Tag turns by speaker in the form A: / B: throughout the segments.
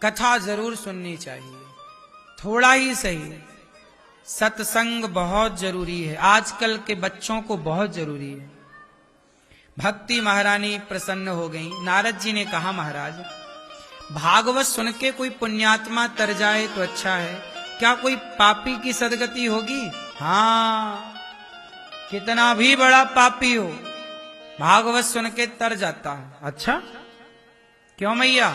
A: कथा जरूर सुननी चाहिए, थोड़ा ही सही। सत्संग बहुत जरूरी है, आजकल के बच्चों को बहुत जरूरी है। भक्ति महारानी प्रसन्न हो गई। नारद जी ने कहा, महाराज भागवत सुन के कोई पुण्यात्मा तर जाए तो अच्छा है, क्या कोई पापी की सदगति होगी? हाँ, कितना भी बड़ा पापी हो भागवत सुन के तर जाता है। अच्छा क्यों मैया,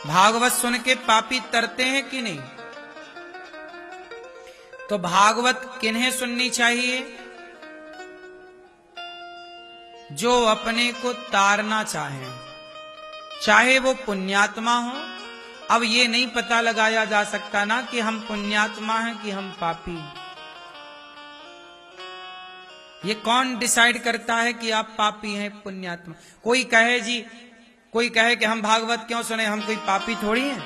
A: भागवत सुन के पापी तरते हैं कि नहीं? तो भागवत किन्हें सुननी चाहिए? जो अपने को तारना चाहे, चाहे वो पुण्यात्मा हो। अब ये नहीं पता लगाया जा सकता ना कि हम पुण्यात्मा हैं कि हम पापी। ये कौन डिसाइड करता है कि आप पापी हैं पुण्यात्मा? कोई कहे कि हम भागवत क्यों सुने, हम कोई पापी थोड़ी हैं।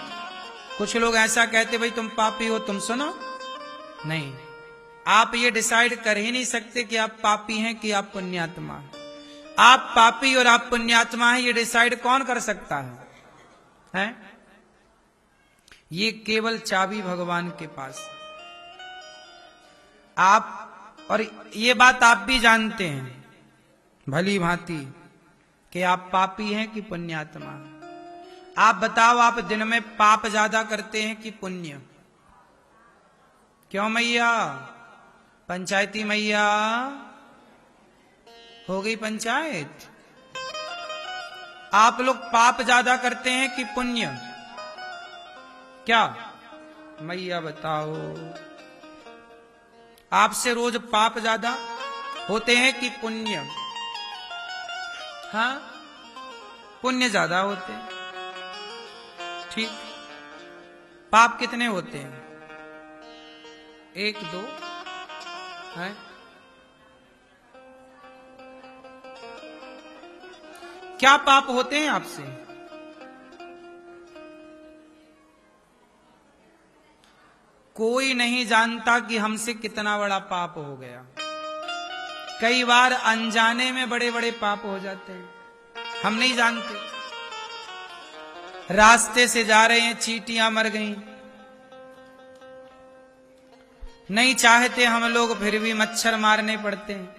A: कुछ लोग ऐसा कहते, भाई तुम पापी हो तुम सुनो। नहीं, आप ये डिसाइड कर ही नहीं सकते कि आप पापी हैं कि आप पुण्यात्मा। आप पापी और आप पुण्यात्मा हैं, ये डिसाइड कौन कर सकता है? ये केवल चाबी भगवान के पास। आप, और ये बात आप भी जानते हैं भली भांति कि आप पापी हैं कि पुण्यात्मा। आप बताओ, आप दिन में पाप ज्यादा करते हैं कि पुण्य? क्यों मैया, पंचायती मैया, हो गई पंचायत? आप लोग पाप ज्यादा करते हैं कि पुण्य? क्या मैया बताओ, आपसे रोज पाप ज्यादा होते हैं कि पुण्य? हाँ, पुण्य ज्यादा होते हैं। ठीक, पाप कितने होते हैं? 1 2 है? क्या पाप होते हैं आपसे? कोई नहीं जानता कि हमसे कितना बड़ा पाप हो गया। कई बार अनजाने में बड़े बड़े पाप हो जाते हैं, हम नहीं जानते। रास्ते से जा रहे हैं, चींटियां मर गईं। नहीं चाहते हम लोग, फिर भी मच्छर मारने पड़ते हैं।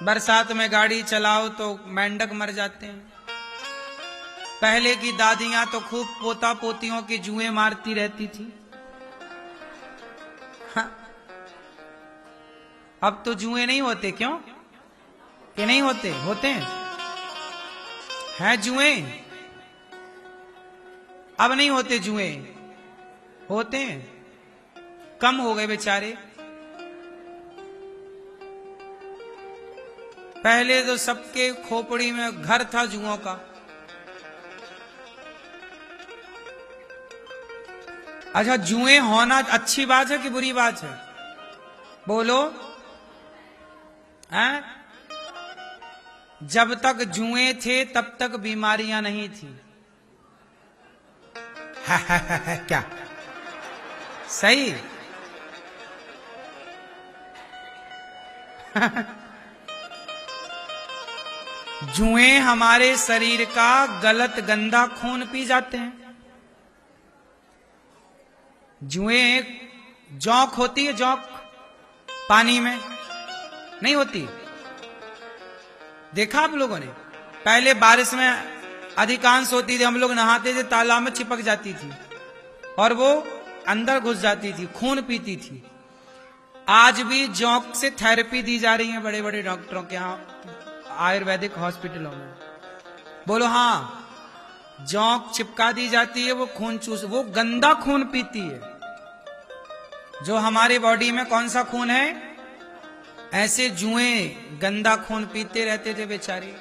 A: बरसात में गाड़ी चलाओ तो मेंढक मर जाते हैं। पहले की दादियां तो खूब पोता पोतियों की जुएं मारती रहती थी। हाँ। अब तो जुएं नहीं होते, क्यों कि नहीं होते? होते हैं जुएं, अब नहीं होते जुएं, होते हैं, कम हो गए बेचारे। पहले तो सबके खोपड़ी में घर था जुओं का। अच्छा, जुएं होना अच्छी बात है कि बुरी बात है? बोलो। हैं? जब तक जुएं थे तब तक बीमारियां नहीं थी। क्या सही? जुएं हमारे शरीर का गलत गंदा खून पी जाते हैं। जुएं, जौंक होती है, जौंक पानी में नहीं होती? देखा आप लोगों ने? पहले बारिश में अधिकांश होती थी, हम लोग नहाते थे, तालाब में चिपक जाती थी और वो अंदर घुस जाती थी, खून पीती थी। आज भी जौंक से थेरेपी दी जा रही है बड़े बड़े डॉक्टरों के यहाँ, आयुर्वेदिक हॉस्पिटलों में। बोलो हाँ, जौंक चिपका दी जाती है, वो खून चूस, वो गंदा खून पीती है। जो हमारे बॉडी में कौन सा खून है? ऐसे जुएं गंदा खून पीते रहते थे बेचारे।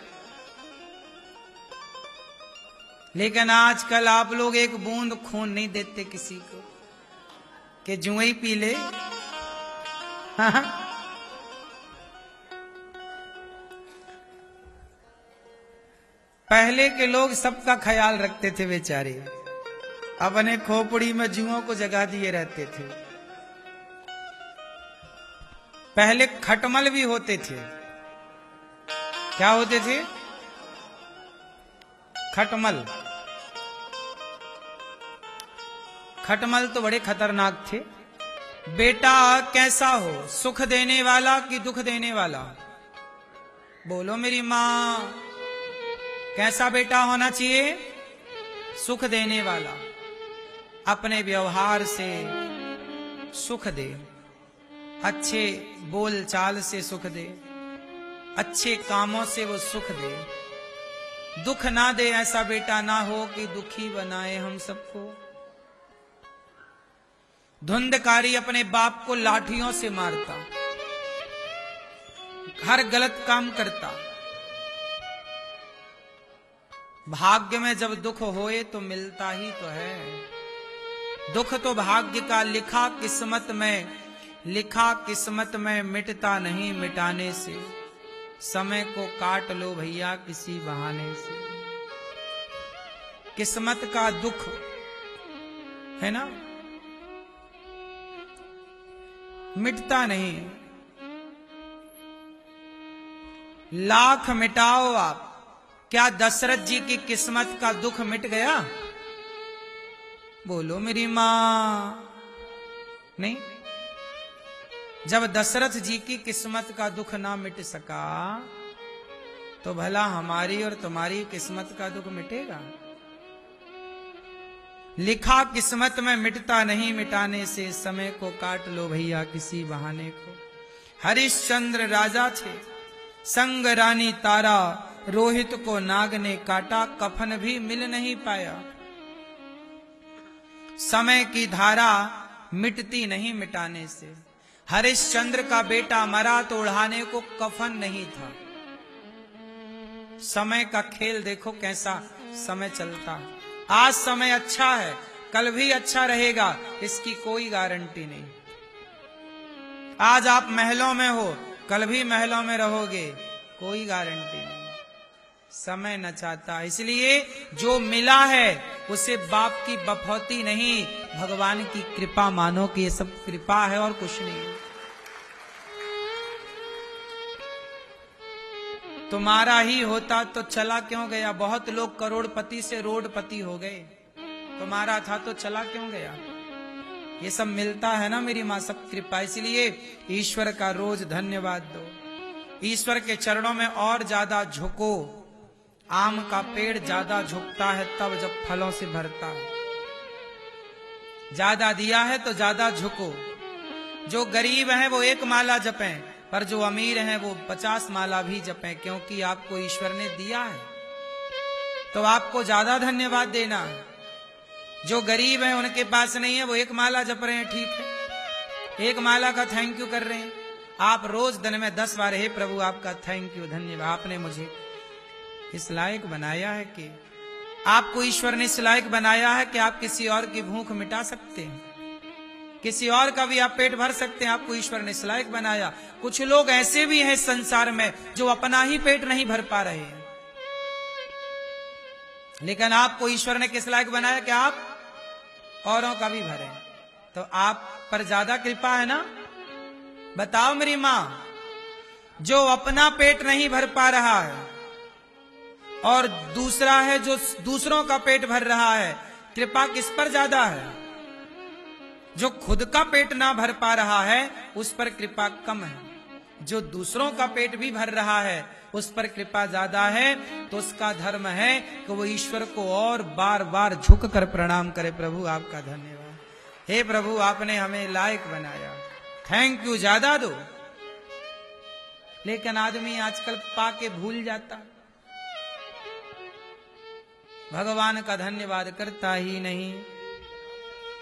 A: लेकिन आजकल आप लोग एक बूंद खून नहीं देते किसी को कि जुएं ही पी ले। पहले के लोग सबका ख्याल रखते थे बेचारे, अपने खोपड़ी में जुओं को जगा दिए रहते थे। पहले खटमल भी होते थे। क्या होते थे? खटमल। खटमल तो बड़े खतरनाक थे। बेटा कैसा हो, सुख देने वाला कि दुख देने वाला? बोलो मेरी मां, कैसा बेटा होना चाहिए? सुख देने वाला। अपने व्यवहार से सुख दे, अच्छे बोल चाल से सुख दे, अच्छे कामों से वो सुख दे। दुख ना दे, ऐसा बेटा ना हो कि दुखी बनाए हम सबको। धुंधकारी अपने बाप को लाठियों से मारता, हर गलत काम करता। भाग्य में जब दुख होए तो मिलता ही तो है। दुख तो भाग्य का लिखा किस्मत में, लिखा किस्मत में मिटता नहीं मिटाने से। समय को काट लो भैया किसी बहाने से। किस्मत का दुख है ना, मिटता नहीं। लाख मिटाओ आप, क्या दशरथ जी की किस्मत का दुख मिट गया? बोलो मेरी मां, नहीं। जब दशरथ जी की किस्मत का दुख ना मिट सका तो भला हमारी और तुम्हारी किस्मत का दुख मिटेगा? लिखा किस्मत में मिटता नहीं मिटाने से। समय को काट लो भैया किसी बहाने को। हरिश्चंद्र राजा थे, संग रानी तारा। रोहित को नाग ने काटा, कफन भी मिल नहीं पाया। समय की धारा मिटती नहीं मिटाने से। हरिश्चंद्र का बेटा मरा तो उड़ाने को कफन नहीं था। समय का खेल देखो कैसा समय चलता। आज समय अच्छा है, कल भी अच्छा रहेगा, इसकी कोई गारंटी नहीं। आज आप महलों में हो, कल भी महलों में रहोगे, कोई गारंटी नहीं। समय न चाहता, इसलिए जो मिला है उसे बाप की बफौती नहीं, भगवान की कृपा मानो कि ये सब कृपा है और कुछ नहीं। तुम्हारा ही होता तो चला क्यों गया? बहुत लोग करोड़पति से रोडपति हो गए, तुम्हारा था तो चला क्यों गया? ये सब मिलता है ना मेरी मां, सब कृपा। इसलिए ईश्वर का रोज धन्यवाद दो, ईश्वर के चरणों में और ज्यादा झुको। आम का पेड़ ज्यादा झुकता है तब जब फलों से भरता है। ज्यादा दिया है तो ज्यादा झुको। जो गरीब हैं वो 1 माला जपें, पर जो अमीर हैं वो 50 माला भी जपें, क्योंकि आपको ईश्वर ने दिया है तो आपको ज्यादा धन्यवाद देना है। जो गरीब हैं उनके पास नहीं है, वो 1 माला जप रहे हैं, ठीक है, 1 माला का थैंक यू कर रहे हैं। आप रोज दिन में 10 बार हे प्रभु आपका थैंक यू, धन्यवाद, आपने मुझे इस लायक बनाया है कि आपको ईश्वर ने इस लायक बनाया है कि आप किसी और की भूख मिटा सकते हैं, किसी और का भी आप पेट भर सकते हैं। आपको ईश्वर ने इस लायक बनाया। कुछ लोग ऐसे भी हैं संसार में जो अपना ही पेट नहीं भर पा रहे हैं, लेकिन आपको ईश्वर ने किस लायक बनाया कि आप औरों का भी भरें। तो आप पर ज्यादा कृपा है ना। बताओ मेरी मां, जो अपना पेट नहीं भर पा रहा है और दूसरा है जो दूसरों का पेट भर रहा है, कृपा किस पर ज्यादा है? जो खुद का पेट ना भर पा रहा है उस पर कृपा कम है, जो दूसरों का पेट भी भर रहा है उस पर कृपा ज्यादा है। तो उसका धर्म है कि वो ईश्वर को और बार बार झुक कर प्रणाम करे, प्रभु आपका धन्यवाद, हे प्रभु आपने हमें लायक बनाया, थैंक यू ज्यादा दो। लेकिन आदमी आजकल पाके भूल जाता, भगवान का धन्यवाद करता ही नहीं।